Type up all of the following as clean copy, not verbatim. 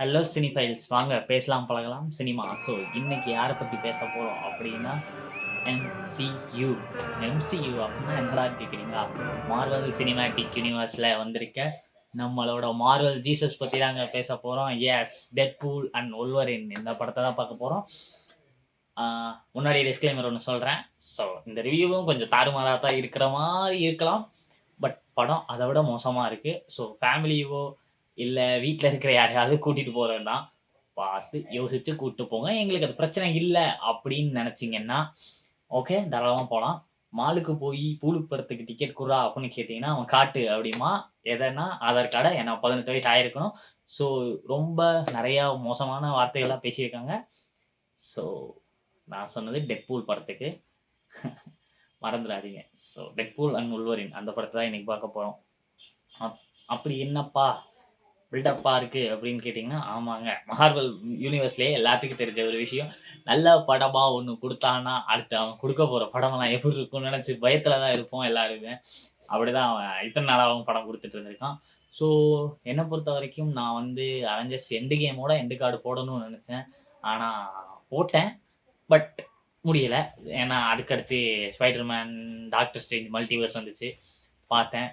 Hello cinephiles வாங்க பேசலாம் பழகலாம் சினிமா. ஸோ இன்னைக்கு யாரை பற்றி பேச போகிறோம் அப்படின்னா எம்சியூ. எம்சியூ அப்படின்னா என்னடான்னு கேட்குறீங்களா? மார்வல் சினிமேட்டிக் யூனிவர்ஸில் வந்திருக்க நம்மளோட மார்வல் ஜீசஸ் பற்றி தாங்க பேச போகிறோம். எஸ், டெட்பூல் அண்ட் ஒல்வரின் இந்த படத்தை தான் பார்க்க போகிறோம். முன்னாடி டிஸ்க்ளைமர் ஒன்று சொல்கிறேன். ஸோ இந்த ரிவ்யூவும் கொஞ்சம் தாறுமாறாக தான் இருக்கிற மாதிரி இருக்கலாம். பட் படம் அதை விட மோசமாக இருக்குது. ஸோ ஃபேமிலியவோ இல்லை வீட்டில் இருக்கிற யாரையாவது கூட்டிகிட்டு போகிறேன்னா பார்த்து யோசித்து கூப்பிட்டு போங்க. எங்களுக்கு அது பிரச்சனை இல்லை அப்படின்னு நினச்சிங்கன்னா ஓகே, தாராளமாக போகலாம். மாலுக்கு போய் பூலுக்கு படத்துக்கு டிக்கெட் குடுறா அப்படின்னு கேட்டிங்கன்னா அவன் காட்டு அப்படிமா. எதனா ஆதார் கார்டை ஏன்னா 18 வயசு ஆயிருக்கணும். ஸோ ரொம்ப நிறையா மோசமான வார்த்தைகள்லாம் பேசியிருக்காங்க. ஸோ நான் சொன்னது டெட்பூல் படத்துக்கு மறந்துடாதீங்க. ஸோ டெட்பூல் அண்ட் உல்வரின் அந்த படத்தை தான் இன்னைக்கு பார்க்க போகிறோம். அப்படி என்னப்பா பில்டப்பாக இருக்குது அப்படின்னு கேட்டிங்கன்னா, ஆமாங்க, மார்வல் யூனிவர்ஸ்லேயே எல்லாத்துக்கும் தெரிஞ்ச ஒரு விஷயம். நல்ல படமாக ஒன்று கொடுத்தான்னா அடுத்து அவன் கொடுக்க போகிற படமெல்லாம் எப்படி இருக்கும்னு நினச்சி பயத்தில் தான் இருப்போம் எல்லாருமே. அப்படி தான் அவன் இத்தனை நாளாகவும் படம் கொடுத்துட்டு இருந்திருக்கான். ஸோ என்னை பொறுத்த வரைக்கும் நான் வந்து அவெஞ்சர்ஸ் எண்டு கேமோட எண்டு கார்டு போடணும்னு நினச்சேன். ஆனால் போட்டேன். பட் முடியல. ஏன்னா அதுக்கடுத்து ஸ்பைடர்மேன், டாக்டர் ஸ்ட்ரேஞ்ச், மல்டிவர்ஸ் வந்துச்சு பார்த்தேன்.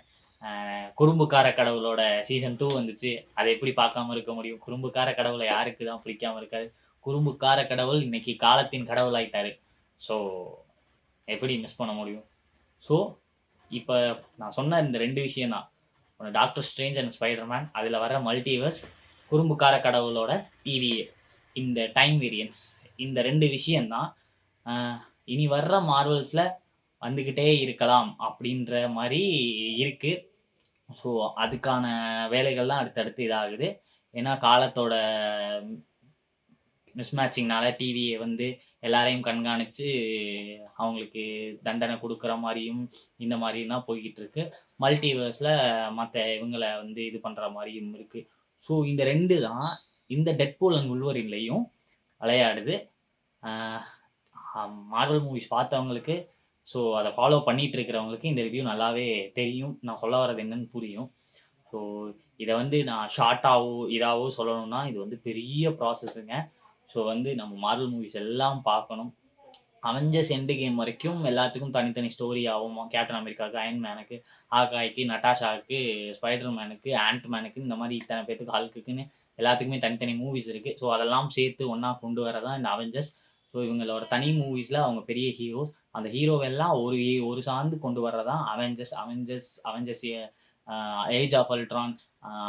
குறும்புக்கார கடவுளோட சீசன் 2 வந்துச்சு. அதை எப்படி பார்க்காம இருக்க முடியும்? குறும்புக்கார கடவுளை யாருக்கு தான் பிடிக்காம இருக்காது? குறும்புக்கார கடவுள் இன்னைக்கு காலத்தின் கடவுள் ஆயிட்டாரு. ஸோ எப்படி மிஸ் பண்ண முடியும்? ஸோ இப்போ நான் சொன்ன இந்த 2 விஷயம் தான். ஒண்ணு டாக்டர் ஸ்ட்ரேஞ்ச் அண்ட் ஸ்பைடர்மேன், அதில் வர மல்டிவர்ஸ், குறும்புக்கார கடவுளோட டிவிஏ, இந்த டைம் வேரியன்ஸ், இந்த 2 விஷயம் தான் இனி வர்ற மார்வல்ஸில் வந்துக்கிட்டே இருக்கலாம் அப்படின்ற மாதிரி இருக்கு. ஸோ அதுக்கான வேலைகள்லாம் அடுத்தடுத்து இதாகுது. ஏன்னா காலத்தோட மிஸ்மேட்சிங்னால டிவியை வந்து எல்லாரையும் கண்காணித்து அவங்களுக்கு தண்டனை கொடுக்குற மாதிரியும் இந்த மாதிரியும் தான் போய்கிட்டு இருக்கு. மல்டிவர்ஸில் மற்ற இவங்களை வந்து இது பண்ணுற மாதிரியும் இருக்குது. ஸோ இந்த 2 தான் இந்த டெட்பூல் அண்ட் உல்வரின்லையும் விளையாடுது. மார்வல் மூவிஸ் பார்த்தவங்களுக்கு, ஸோ அதை ஃபாலோ பண்ணிகிட்டு இருக்கிறவங்களுக்கு இந்த ரிவ்யூ நல்லாவே தெரியும். நான் சொல்ல வர்றது என்னன்னு புரியும். ஸோ இதை வந்து நான் ஷார்ட்டாகவோ இதாகவோ சொல்லணும்னா இது வந்து பெரிய ப்ராசஸ்ஸுங்க. ஸோ வந்து நம்ம மார்வல் மூவிஸ் எல்லாம் பார்க்கணும். அவெஞ்சர்ஸ் எண்டு கேம் வரைக்கும் எல்லாத்துக்கும் தனித்தனி ஸ்டோரி ஆகும். கேப்டன் அமெரிக்காவுக்கு, அயன் மேனுக்கு, ஹாக்காய்க்கு, நட்டாஷாவுக்கு, ஸ்பைடர் மேனுக்கு, ஆண்ட் மேனுக்கு, இந்த மாதிரி இத்தனை பேத்துக்கு, ஹல்க்குன்னு எல்லாத்துக்குமே தனித்தனி மூவிஸ் இருக்குது. ஸோ அதெல்லாம் சேர்த்து ஒன்றா கொண்டு வரதான் இந்த அவெஞ்சர்ஸ். ஸோ இவங்களோட தனி மூவிஸில் அவங்க பெரிய ஹீரோஸ். அந்த ஹீரோவெல்லாம் ஒரு சார்ந்து கொண்டு வர்றதான் Avengers. Avengers age of Ultron,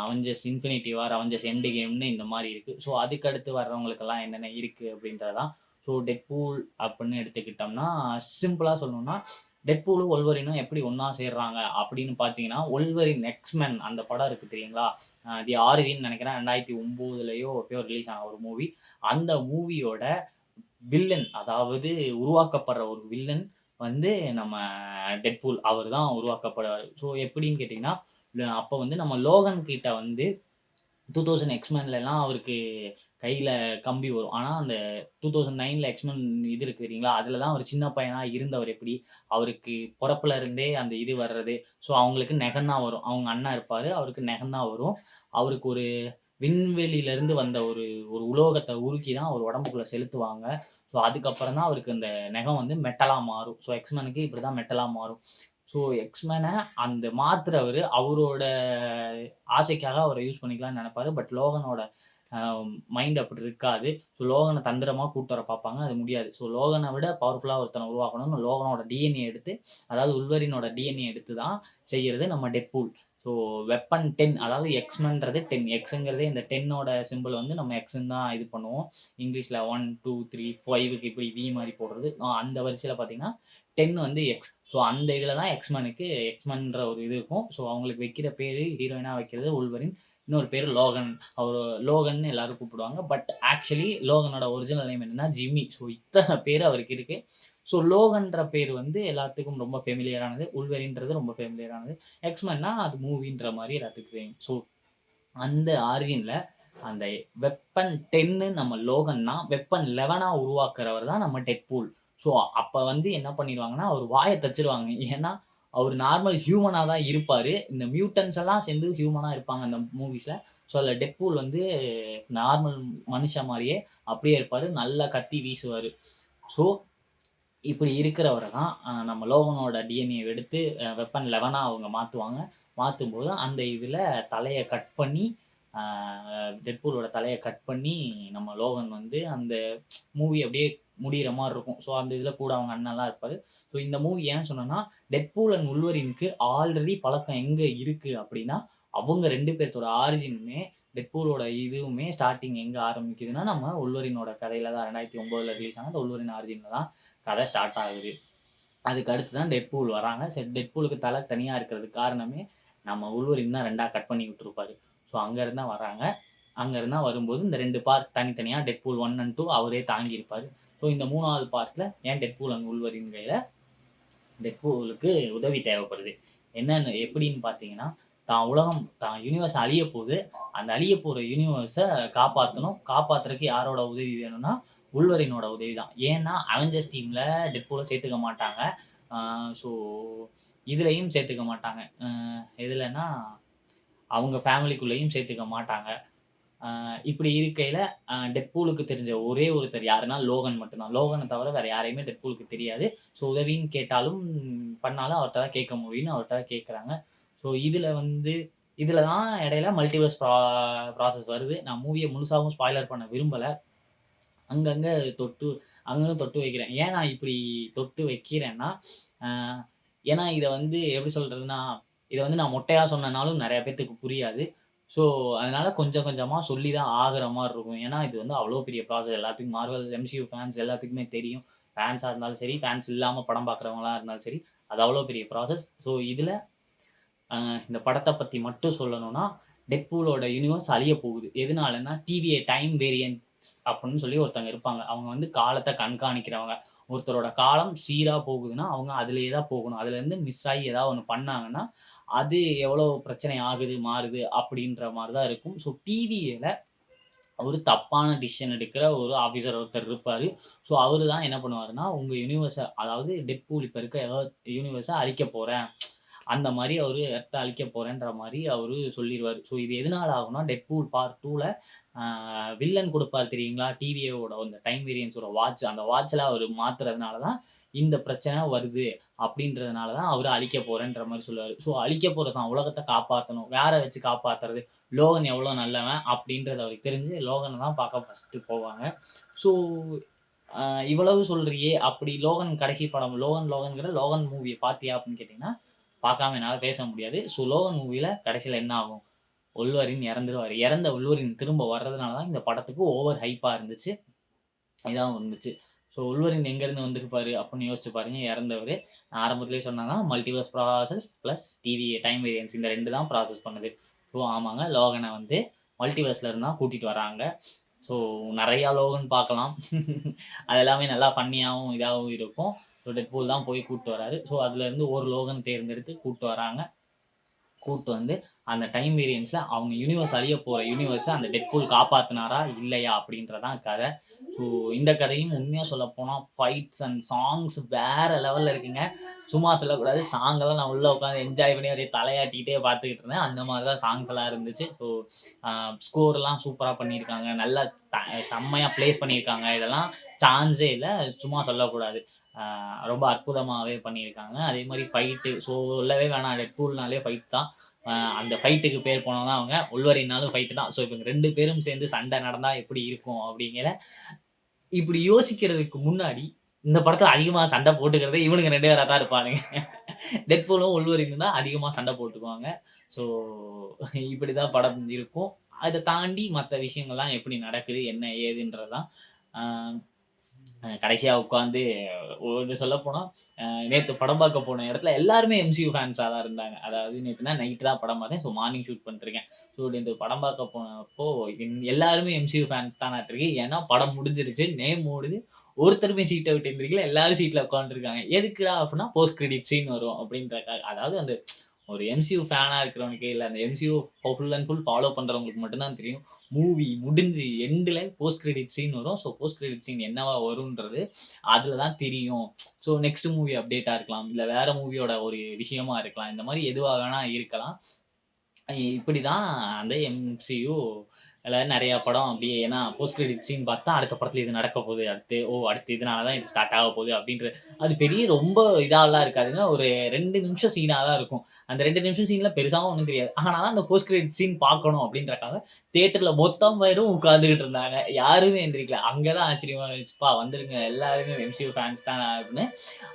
Avengers infinity war, Avengers end கேம்னு இந்த மாதிரி இருக்குது. ஸோ அதுக்கடுத்து வர்றவங்களுக்கெல்லாம் என்னென்ன இருக்குது அப்படின்றதான். ஸோ டெட்பூல் அப்படின்னு எடுத்துக்கிட்டோம்னா சிம்பிளாக சொல்லணும்னா டெட்பூலும் ஒல்வரினும் எப்படி ஒன்றா சேர்றாங்க அப்படின்னு பார்த்தீங்கன்னா, ஒல்வரின் எக்ஸ்மென் அந்த படம் இருக்குது தெரியுங்களா? தி ஆரிஜின் நினைக்கிறேன் 2009லயோ எப்பயோ ரிலீஸ் ஆன ஒரு மூவி. அந்த மூவியோட வில்லன், அதாவது உருவாக்கப்படுற ஒரு வில்லன் வந்து நம்ம டெட்பூல் அவர் தான் உருவாக்கப்படுவார். ஸோ எப்படின்னு கேட்டிங்கன்னா, அப்போ வந்து நம்ம லோகன் கிட்ட வந்து 2000 எக்ஸ்மென்லலாம் அவருக்கு கையில கம்பி வரும். ஆனா, அந்த 2009ல எக்ஸ்மென் இது இருக்கு தெரியுங்களா? அதில தான் அவர் சின்ன பையனா இருந்தவர் எப்படி, அவருக்கு பொறப்புல இருந்தே அந்த இது வர்றது. ஸோ அவங்களுக்கு நெகம் தான் வரும். அவங்க அண்ணன் இருப்பாரு. அவருக்கு நெகம் தான் வரும். அவருக்கு ஒரு விண்வெளியிலிருந்து வந்த ஒரு ஒரு உலோகத்த உருக்கி தான் அவர் உடம்புக்குள்ள செலுத்துவாங்க. ஸோ அதுக்கப்புறம் தான் அவருக்கு அந்த நெகம் வந்து மெட்டலா மாறும். ஸோ எக்ஸ்மெனுக்கு இப்படி தான் மெட்டலா மாறும். ஸோ எக்ஸ்மென அந்த மாத்துறவரு அவரோட ஆசைக்காக அவர யூஸ் பண்ணிக்கலாம்னு நெனைப்பாரு. பட் லோகனோட அ மைண்ட் அப்படி இருக்காது. ஸோ லோகன தந்திரமா கூட்டு வர பார்ப்பாங்க. அது முடியாது. ஸோ லோகன விட பவர்ஃபுல்லா ஒருத்தன உருவாக்கணும்னு லோகனோட டிஎன்ஏ எடுத்து, அதாவது உல்வரினோட டிஎன்ஏ எடுத்து தான் செய்யறது நம்ம டெட்பூல். ஸோ வெப்பன் 10, அதாவது எக்ஸ்மென்றது 10. எக்ஸ்ங்கிறதே இந்த 10ஓட சிம்பல் வந்து நம்ம எக்ஸ்ன்னு தான் இது பண்ணுவோம். இங்கிலீஷ்ல 1, 2, 3, 5க்கு இப்படி வி மாரி போடுறது. அந்த வரிசையில பார்த்தீங்கன்னா 10 வந்து எக்ஸ். ஸோ அந்த இதில தான் எக்ஸ்மென்ற ஒரு இது இருக்கும். ஸோ அவங்களுக்கு வைக்கிற பேரு, ஹீரோயினா வைக்கிறது உல்வரின். இன்னொரு பேரு லோகன். அவரு லோகன்னு எல்லாரும் கூப்பிடுவாங்க. பட் ஆக்சுவலி லோகனோட ஒரிஜினல் நேம் என்னன்னா ஜிம்மி. ஸோ இத்தன பேரு அவருக்கு இருக்கு. ஸோ லோகன்ற பேரு வந்து எல்லாத்துக்கும் ரொம்ப ஃபெமிலியரானது. உல்வரின்றது ரொம்ப ஃபெமிலியரானது. எக்ஸ்மென்னா அது மூவின்ற மாரி எல்லாத்துக்கும் தெரியும். ஸோ அந்த ஆரிஜின்ல அந்த வெப்பன் 10 நம்ம லோகன்னா, வெப்பன் 11ஆ உருவாக்குறவர் தான் நம்ம டெட்பூல். ஸோ அப்ப வந்து என்ன பண்ணிருவாங்கன்னா, அவர் வாய தச்சுருவாங்க. ஏன்னா, அவரு நார்மல் ஹியூமனா தான் இருப்பாரு. இந்த மியூட்டன்ட்ஸ் எல்லாம் சேர்ந்து ஹியூமனா இருப்பாங்க அந்த மூவிஸ்ல. ஸோ அதில டெட்பூல் வந்து நார்மல் மனுஷன் மாரியே அப்படியே இருப்பாரு. நல்லா கத்தி வீசுவாரு. ஸோ இப்படி இருக்கிறவர தான் நம்ம லோகனோட டிஎன்ஏ எடுத்து வெப்பன் 11ஆ அவங்க மாத்துவாங்க. மாத்தும்போது அந்த இதில தலைய கட் பண்ணி அ டெட்பூலோட தலைய கட் பண்ணி நம்ம லோகன் வந்து அந்த மூவி அப்படியே முடியிற மாரி இருக்கும். ஸோ அந்த இதில கூட அவங்க அண்ணன்லாம் இருப்பாரு. ஸோ இந்த மூவி ஏன் சொன்னேன்னா, டெட்பூல் அண்ட் வுல்வரினுக்கு ஆல்ரெடி பழக்கம் எங்க இருக்கு அப்படின்னா, அவங்க 2 பேத்தோட ஆரிஜினுமே டெட்பூலோட இதுவுமே ஸ்டார்ட்டிங் எங்க ஆரம்பிக்குதுன்னா, நம்ம வுல்வரினோட கதையில தான் 2009ல ரிலீஸ் ஆன அந்த வுல்வரின் ஆரிஜின்ல தான் கதை ஸ்டார்ட் ஆகுது. அதுக்கு அடுத்து தான் டெட்பூல் வராங்க. சரி டெட்பூலுக்கு தல தனியா இருக்கிறதுக்கு காரணமே, நம்ம வுல்வரின் தான் 2ஆ கட் பண்ணி விட்டுருப்பாரு. ஸோ அங்க இருந்து தான் வராங்க. அங்க இருந்து தான் வரும்போது இந்த 2 பார்ட் தனித்தனியா டெட்பூல் 1 அண்ட் 2 அவரே தாங்கியிருப்பாரு. ஸோ இந்த 3வது பார்ட்ல ஏன் டெட்பூல் அண்ட் வுல்வரின் கையில டெட்பூலுக்கு உதவி தேவைப்படுது. என்னன்னு எப்படின்னு பார்த்தீங்கன்னா, தான் யூனிவர்ஸ் அழியப்போது. அந்த அழியப்போற யூனிவர்ஸ காப்பாத்தணும். காப்பாத்துறதுக்கு யாரோட உதவி வேணும்னா, வுல்வரினோட உதவி தான். ஏன்னா, அவெஞ்சர்ஸ் டீம்ல டெட்பூல சேர்த்துக்க மாட்டாங்க. ஆ ஸோ இதுலயும் சேர்த்துக்க மாட்டாங்க. எதுலன்னா, அவங்க ஃபேமிலிக்குள்ளேயும் சேர்த்துக்க மாட்டாங்க. இப்படி இருக்கையில டெட்பூலுக்கு தெரிஞ்ச ஒரே ஒருத்தர் யாருன்னா, லோகன் மட்டும் தான். லோகன தவிர வேற யாரையுமே டெட்பூலுக்கு தெரியாது. ஸோ உதவின்னு கேட்டாலும், பண்ணாலும் அவர்ட்ட தான் கேட்க முடியும்னு அவர்ட்ட தான் கேட்கறாங்க. ஸோ இதுல தான் இடையில மல்டிவர்ஸ் ப்ராசஸ் வருது. நான் மூவிய முழுசாவும் ஸ்பாய்லர் பண்ண விரும்பல. அங்கங்க தொட்டு அங்கங்க தொட்டு வைக்கிறேன். ஏன் நான் இப்படி தொட்டு வைக்கிறேன்னா, அ ஏன்னா இத வந்து எப்படி சொல்றதுன்னா, இத வந்து நான் மொட்டையா சொன்னனாலும் நெறைய பேத்துக்கு புரியாது. ஸோ, அதனால கொஞ்சம் கொஞ்சமா சொல்லி தான் ஆகுற மாரி இருக்கும். ஏன்னா, இது வந்து அவ்வளோ பெரிய ப்ராசஸ் எல்லாத்துக்கும் மார்வல், எம்சியூ ஃபேன்ஸ் எல்லாத்துக்குமே தெரியும். ஃபேன்ஸா இருந்தாலும் சரி, ஃபேன்ஸ் இல்லாம படம் பார்க்குறவங்களா இருந்தாலும் சரி, அது அவ்வளோ பெரிய ப்ராசஸ். ஸோ, இதுல அ இந்த படத்த பத்தி மட்டும் சொல்லணும்னா, டெட்பூலோட யுனிவர்ஸ் அழியப் போகுது. எதுனாலன்னா, டிவிஏ டைம் வேரியன்ட்ஸ் அப்படின்னு சொல்லி ஒருத்தவங்க இருப்பாங்க. அவங்க வந்து காலத்த கண்காணிக்கிறவங்க. ஒருத்தரோட காலம் சீரா போகுதுன்னா, அவங்க அதிலேயே தான் போகணும். அதுலேருந்து மிஸ் ஆயி ஏதாவது ஒண்ணு பண்ணாங்கன்னா, அது எவ்வளோ பிரச்சனை ஆகுது, மாறுது அப்படின்ற மாரி தான் இருக்கும். ஸோ டிவிஏல ஒரு தப்பான டிசிஷன் எடுக்கிற ஒரு ஆஃபீசர் ஒருத்தர் இருப்பாரு. ஸோ அவரு தான் என்ன பண்ணுவாருன்னா, உங்க யுனிவர்ஸ அதாவது டெட்பூல் இப்ப இருக்க யூனிவர்ஸ அழிக்கப் போறேன். அந்த மாரி அவரு எர்த்த அழிக்கப் போறேன்ற மாரி அவரு சொல்லிருவாரு. ஸோ இது எதனால ஆகும்னா, டெட்பூல் பார்ட் 2ல ஆ வில்லன் குடுப்பார் தெரியுங்களா? டிவிஏவோட அந்த டைம் வேரியன்ஸோட வாட்ச். அந்த வாட்ச்ல அவரு மாத்துறதுனால தான் இந்த பிரச்சனை வருது. அப்படின்றதுனால தான் அவரு அழிக்கப் போறேன்ற மாரி சொல்லுவாரு. ஸோ அழிக்கப் போறது தான் உலகத்த காப்பாத்தணும். யார வச்சு காப்பாத்துறது? லோகன் எவ்வளோ நல்லவன் அப்படின்றது அவருக்கு தெரிஞ்சு லோகன தான் பார்க்க ஃபர்ஸ்ட்டு போவாங்க. ஸோ அ இவ்வளவு சொல்றியே! அப்படி லோகன் கடைசி படம் லோகன்ங்கிற லோகன் மூவிய பார்த்தியா? அப்படின்னு கேட்டீங்கன்னா, பார்க்காம என்னால பேச முடியாது. ஸோ லோகன் மூவில கடைசில என்ன ஆகும்? வொல்வரின் இறந்துருவாரு. இறந்த வொல்வரின் திரும்ப வர்றதுனால தான் இந்த படத்துக்கு ஓவர் ஹைப்பா இருந்துச்சு. இதாவும் இருந்துச்சு. ஸோ வொல்வரின் எங்கேருந்து வந்திருப்பாரு அப்படின்னு யோசிச்சு பாருங்க இறந்தவரு. நான் ஆரம்பத்திலேயே சொன்னேன் தான் multiverse process plus TV time variance இந்த 2 தான் ப்ராசஸ் பண்ணுது. ஸோ ஆமாங்க லோகன வந்து மல்டிவர்ஸ்ல இருந்து தான் கூட்டிட்டு வராங்க. ஸோ நெறையா லோகன் பார்க்கலாம். அது எல்லாமே நல்லா ஃபன்னியாவும், இதாவும் இருக்கும். ஸோ டெட்பூல் தான் போய் கூட்டு வராரு. ஸோ அதுலேருந்து ஒரு லோகன் தேர்ந்தெடுத்து கூட்டு வராங்க. கூட்டு வந்து அந்த டைம் வேரியன்ட்ஸ்ல அவங்க யுனிவர்ஸ் அழியப் போற யுனிவர்ஸ அந்த டெட்பூல் காப்பாத்துனாரா? இல்லையா? அப்படின்றது தான் கதை. ஸோ இந்த கதையும் உண்மையா சொல்லப்போனா ஃபைட்ஸ் அண்ட் சாங்ஸ் வேற லெவல்ல இருக்குங்க. சும்மா சொல்லக்கூடாது. சாங்கெல்லாம் நான் உள்ள உட்காந்து என்ஜாய் பண்ணி அப்படியே தலையாட்டிட்டே பார்த்துக்கிட்டு இருந்தேன். அந்த மாரி தான் சாங்ஸ் எல்லாம் இருந்துச்சு. ஸோ அ ஸ்கோர்லாம் சூப்பரா பண்ணியிருக்காங்க. நல்லா செம்மையா பிளேஸ் பண்ணியிருக்காங்க. இதெல்லாம் சான்ஸே இல்ல. சும்மா சொல்லக்கூடாது. அ ரொம்ப அற்புதமாவே பண்ணியிருக்காங்க. அதே மாரி ஃபைட்டு சொல்லவே வேணாம். டெட்பூல்னாலே ஃபைட் தான். அந்த ஃபைட்டுக்கு பேர் போனவங்க தான் அவங்க. வுல்வரின்னாலும் ஃபைட்டு தான். ஸோ இவங்க 2 பேரும் சேர்ந்து சண்டை நடந்தா எப்படி இருக்கும்? அப்படிங்கிற இப்படி யோசிக்கிறதுக்கு முன்னாடி, இந்த படத்துல அதிகமா சண்டை போட்டுக்கிறதே இவனுங்க 2 பேரா தான் இருப்பானுங்க. டெட்பூலும், வுல்வரினும் தான் அதிகமா சண்டை போட்டுக்குவாங்க. ஸோ இப்படிதான் படம் இருக்கும். அத தாண்டி மத்த விஷயங்கள்லாம் எப்படி நடக்குது? என்ன ஏதுன்றது தான். ஆ கடைசியா உட்காந்து ஒண்ணு சொல்லப்போனா, நேத்து படம் பார்க்க போன இடத்துல எல்லாருமே எம்சியூ ஃபேன்ஸா தான் இருந்தாங்க. அதாவது நேத்துனா நைட் தான் படம் பார்த்தேன். ஸோ மார்னிங் ஷூட் பண்ணிட்டுருக்கேன். ஸோ நேத்து படம் பார்க்க போனப்போ எல்லாருமே எம்சியூ ஃபேன்ஸ் தானாட்டுருக்கு. ஏன்னா படம் முடிஞ்சிருச்சு. நேம் ஓடுது. ஒருத்தருமே சீட்ட விட்டு எந்திரிக்கல. எல்லாரும் சீட்ல உட்காந்துருக்காங்க. எதுக்குடா அப்டின்னா, போஸ்ட் கிரெடிட் சீன் வரும் அப்டின்றதுக்காக. அதாவது அந்த ஒரு எம்சியூ ஃபேனா இருக்கிறவனுக்கு, இல்ல அந்த MCU full and full follow பண்றவங்களுக்கு மட்டும் தான் தெரியும். மூவி முடிஞ்சு எண்டுல போஸ்ட் கிரெடிட் சீன் வரும். ஸோ போஸ்ட் கிரெடிட் சீன் என்னவா வரும்ன்றது அதுல தான் தெரியும். ஸோ நெக்ஸ்ட் மூவி அப்டேட்டா இருக்கலாம். இல்ல வேற மூவியோட ஒரு விஷயமா இருக்கலாம். இந்த மாரி எதுவா வேணா இருக்கலாம். இப்படிதான் அந்த எம்சியூ ல நெறைய படம் அப்படியே ஏன்னா போஸ்ட் கிரெடிட் சீன் பார்த்தா அடுத்த படத்துல இது நடக்க போகுது. அடுத்து இதனால தான் இது ஸ்டார்ட் ஆக போகுது அப்படின்ற அது பெரிய ரொம்ப இதாலாம் இருக்காதுங்க. ஒரு 2 நிமிஷம் சீனா தான் இருக்கும். அந்த 2 நிமிஷம் சீன்ல பெருசாவும் ஒண்ணும் தெரியாது. ஆனாலும் அந்த போஸ்ட் கிரெடிட் சீன் பார்க்கணும் அப்படின்றக்காக தியேட்டர்ல மொத்தம் பேரும் உட்கார்ந்துகிட்டு இருந்தாங்க. யாருமே எந்திரிக்கல. அங்க தான் ஆச்சரியமா இருந்துச்சுப்பா வந்துருங்க எல்லாருமே எம்சியூ ஃபேன்ஸ் தான் அப்படின்னு.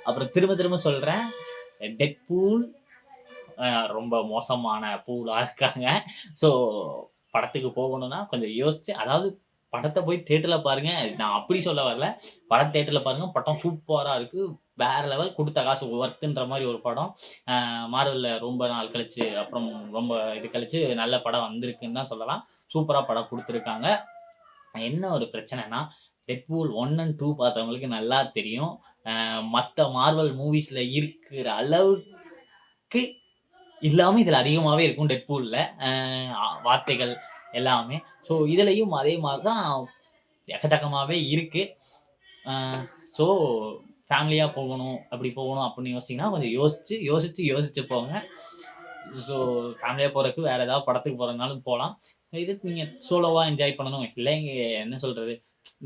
அப்புறம் திரும்ப திரும்ப சொல்றேன். டெட்பூல் அ ரொம்ப மோசமான பூலா இருக்காங்க. ஸோ படத்துக்கு போகணும்னா கொஞ்சம் யோசிச்சு அதாவது படத்த போய் தியேட்டர்ல பாருங்க. நான் அப்படி சொல்ல வரல. படம் தியேட்டர்ல பாருங்க. படம் சூப்பரா இருக்கு. வேற லெவல் குடுத்த காசு ஒர்த்துன்ற மாரி ஒரு படம். மார்வெல்ல ரொம்ப நாள் கழிச்சு, அப்புறம் ரொம்ப இது கழிச்சு நல்ல படம் வந்திருக்குன்னு தான் சொல்லலாம். சூப்பரா படம் குடுத்துருக்காங்க. என்ன ஒரு பிரச்சனைன்னா, டெட்பூல் 1 அண்ட் 2 பார்த்தவங்களுக்கு நல்லா தெரியும். மத்த மார்வல் மூவிஸ்ல இருக்கிற அளவுக்கு இல்லாம இதுல அதிகமாவே இருக்கும் டெட்பூல்ல. வார்த்தைகள் எல்லாமே. ஸோ இதுலயும் அதே மாரி தான் எக்கச்சக்கமாவே இருக்கு. அ ஸோ ஃபேமிலியா போகணும், அப்படி போகணும் அப்படின்னு யோசிச்சீங்கன்னா, கொஞ்சம் யோசிச்சு போங்க. ஸோ ஃபேமிலியா போறதுக்கு வேற ஏதாவது படத்துக்கு போறதுனாலும் போலாம். இதுக்கு நீங்க சோலோவா என்ஜாய் பண்ணணும். இல்லைங்க என்ன சொல்றது?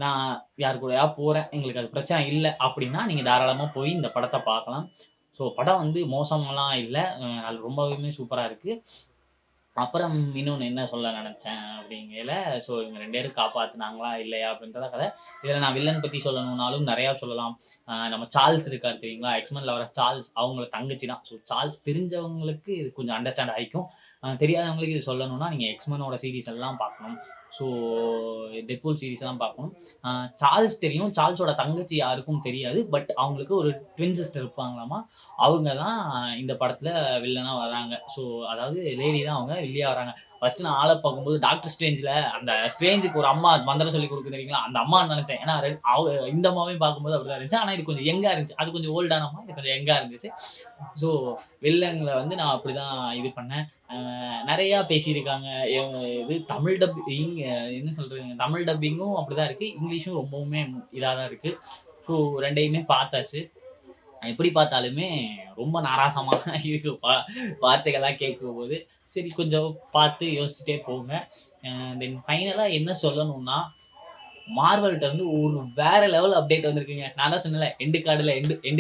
நான் யார் கூடயா போறேன். எங்களுக்கு அது பிரச்சனை இல்ல அப்படின்னா, நீங்க தாராளமா போய் இந்த படத்த பார்க்கலாம். ஸோ படம் வந்து மோசமாலாம் இல்ல. அது ரொம்பவுமே சூப்பரா இருக்கு. அப்புறம் இன்னொன்னு என்ன சொல்ல நெனச்சேன் அப்படிங்கையில, ஸோ இவங்க 2 பேரும் காப்பாத்துனாங்களா? இல்லையா? அப்படின்றத கத. இதுல நான் வில்லன் பத்தி சொல்லணும்னாலும் நெறையா சொல்லலாம். நம்ம சார்ல்ஸ் இருக்காரு தெரியுங்களா? எக்ஸ்மென்ல வர சார்ல்ஸ் அவங்கள தங்கச்சி தான். ஸோ சார்ல்ஸ் தெரிஞ்சவங்களுக்கு இது கொஞ்சம் அண்டர்ஸ்டாண்ட் ஆயிக்கும். தெரியாதவங்களுக்கு இது சொல்லணும்னா, நீங்க எக்ஸ்மெனோட சீரிஸ் எல்லாம் பார்க்கணும். ஸோ டெட்பூல் சீரிஸ்லாம் பார்க்கணும். அ சார்ல்ஸ் தெரியும். சார்ல்ஸோட தங்கச்சி யாருக்கும் தெரியாது. பட் அவங்களுக்கு ஒரு ட்வின் சிஸ்டர் இருப்பாங்களாமா. அவங்க தான் இந்த படத்துல வில்லனா வராங்க. ஸோ அதாவது லேடி தான் அவங்க வில்லியா வராங்க. ஃபர்ஸ்ட் நான் ஆள பார்க்கும்போது டாக்டர் ஸ்ட்ரேஞ்ச்ல அந்த ஸ்ட்ரேஞ்சுக்கு ஒரு அம்மா மந்திரம் சொல்லிக் குடுக்கும் தெரியுங்களா? அந்த அம்மான்னு நெனச்சேன். ஏன்னா இந்த அம்மாவையும் பார்க்கும்போது அப்படிதான் இருந்துச்சு. ஆனா இது கொஞ்சம் யங்கா இருந்துச்சு. அது கொஞ்சம் ஓல்டான அம்மா. இது கொஞ்சம் யங்கா இருந்துச்சு. ஸோ வில்லன்கள வந்து நான் அப்படிதான் இது பண்ணேன். நெறையா பேசியிருக்காங்க. இது தமிழ் டப்பிங் என்ன சொல்றதுங்க, தமிழ் டப்பிங்கும் அப்படிதான் இருக்கு. இங்கிலீஷும் ரொம்பவுமே இதா தான் இருக்கு. ஸோ 2யுமே பார்த்தாச்சு. எப்படி பார்த்தாலுமே ரொம்ப நாராசமா தான் இருக்கு. வார்த்தைகள்லாம் கேட்கும்போது. சரி கொஞ்சம் பார்த்து யோசிச்சுட்டே போங்க. தென் ஃபைனலா என்ன சொல்லணும்னா, மார்வெல்ட்ட வந்து ஒரு வேற லெவல் அப்டேட் வந்திருக்குங்க. நான் தான் சொன்னேன்ல, எண்டு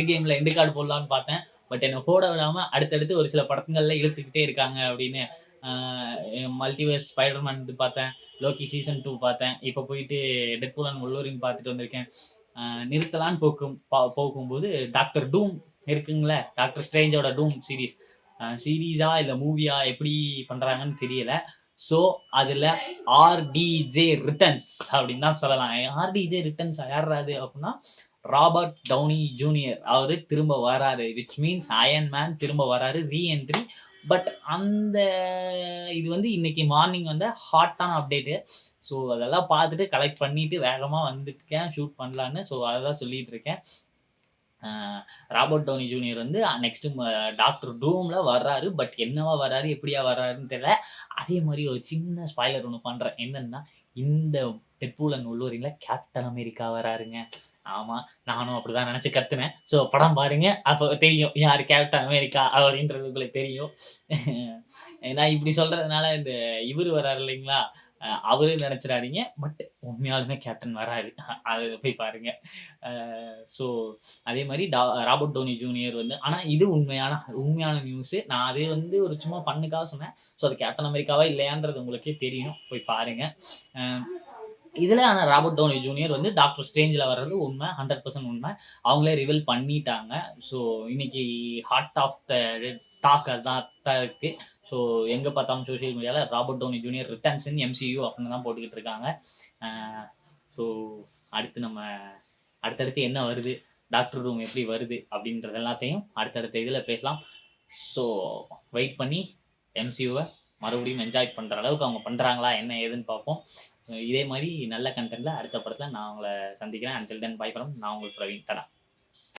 கேம்ல எண்டு கார்ட் போடலான்னு பார்த்தேன். பட் என்ன போட விடாம அடுத்தடுத்து ஒரு சில படங்கள்ல இழுத்துக்கிட்டே இருக்காங்க அப்படின்னு. ஆ மல்டிவர்ஸ் ஸ்பைடர்மேன் இது பார்த்தேன். லோக்கி சீசன் 2 பார்த்தேன். இப்ப போயிட்டு டெட்பூல் அண்ட் வொல்வரின் பார்த்துட்டு வந்திருக்கேன். அ நிறுத்தலான்னு போகும்போது டாக்டர் டூம் இருக்குங்கல்ல, டாக்டர் ஸ்ட்ரேஞ்சோட டூம் சீரிஸ். சீரிஸா இல்ல மூவியா எப்படி பண்றாங்கன்னு தெரியல. ஸோ அதுல ஆர்டிஜே ரிட்டர்ன்ஸ் அப்படின்னு தான் சொல்லலாம். ஆர்டிஜே ரிட்டர்ன்ஸா யார்ரா அது அப்படின்னா, ராபர்ட் டவுனி ஜூனியர் அவரு திரும்ப வராரு. விச் மீன்ஸ் அயர்ன் மேன் திரும்ப வராரு. ரீஎன்ட்ரி. பட் அந்த இது வந்து இன்னைக்கு மார்னிங் வந்த ஹாட்டான அப்டேட்டு. ஸோ அதெல்லாம் பார்த்துட்டு கலெக்ட் பண்ணிட்டு வேகமா வந்துருக்கேன் ஷூட் பண்ணலான்னு. ஸோ அததான் சொல்லிட்டு இருக்கேன். அ ராபர்ட் டவுனி ஜூனியர் வந்து நெக்ஸ்ட் டாக்டர் டூம்ல வர்றாரு. பட் என்னவா வர்றாரு? எப்படியா வர்றாருன்னு தெரியல. அதே மாரி ஒரு சின்ன ஸ்பாய்லர் ஒண்ணு பண்றேன். என்னன்னா, இந்த டெட்பூல் அண்ட் வொல்வரின்ல கேப்டன் அமெரிக்கா வராருங்க. ஆமா, நானும் அப்படிதான் நெனச்சு கத்துனேன். ஸோ படம் பாருங்க. அப்ப தெரியும் யாரு கேப்டன் அமெரிக்கா அப்படின்றது உங்களுக்கு தெரியும். நான் இப்படி சொல்றதுனால இந்த இவரு வராரு இல்லைங்களா? அவரு நெனச்சிராதீங்க. பட் உண்மையாலுமே கேப்டன் வராரு. அத போய் பாருங்க. அ ஸோ அதே மாரி ராபர்ட் டோனி ஜூனியர் வந்து ஆனா இது உண்மையான நியூஸு. நான் அது வந்து ஒரு சும்மா ஃபன்னுக்காக சொன்னேன். ஸோ அது கேப்டன் அமெரிக்காவா இல்லையான்றது உங்களுக்கே தெரியும். போய் பாருங்க. அ இதுல ஆனா ராபர்ட் டவுனி ஜூனியர் வந்து டாக்டர் ஸ்ட்ரேஞ்ச்ல வர்றது உண்ம. 100% உண்ம. அவங்களே ரிவீல் பண்ணிட்டாங்க. ஸோ இன்னைக்கு ஹார்ட் ஆஃப் த டாக் அதான் இருக்கு. ஸோ எங்க பார்த்தாலும் சோசியல் மீடியால ராபர்ட் டவுனி ஜூனியர் ரிட்டர்ன்ஸ் இன் எம்சியூ அப்படின்னு தான் போட்டுக்கிட்டு இருக்காங்க. அ ஸோ அடுத்து நம்ம அடுத்தடுத்து என்ன வருது? டாக்டர் ரூம் எப்படி வருது? அப்படின்றது எல்லாத்தையும் அடுத்தடுத்த இதுல பேசலாம். ஸோ வெயிட் பண்ணி எம்சியூவ மறுபடியும் என்ஜாய் பண்ற அளவுக்கு அவங்க பண்றாங்களா? என்ன ஏதுன்னு பார்ப்போம். இதே மாரி நல்ல கன்டென்ட்ல அடுத்த படத்துல நான் உங்கள சந்திக்கிறேன். அன்டில் தென் பை ஃப்ரம் நான் உங்கள் பிரவீன். டாடா.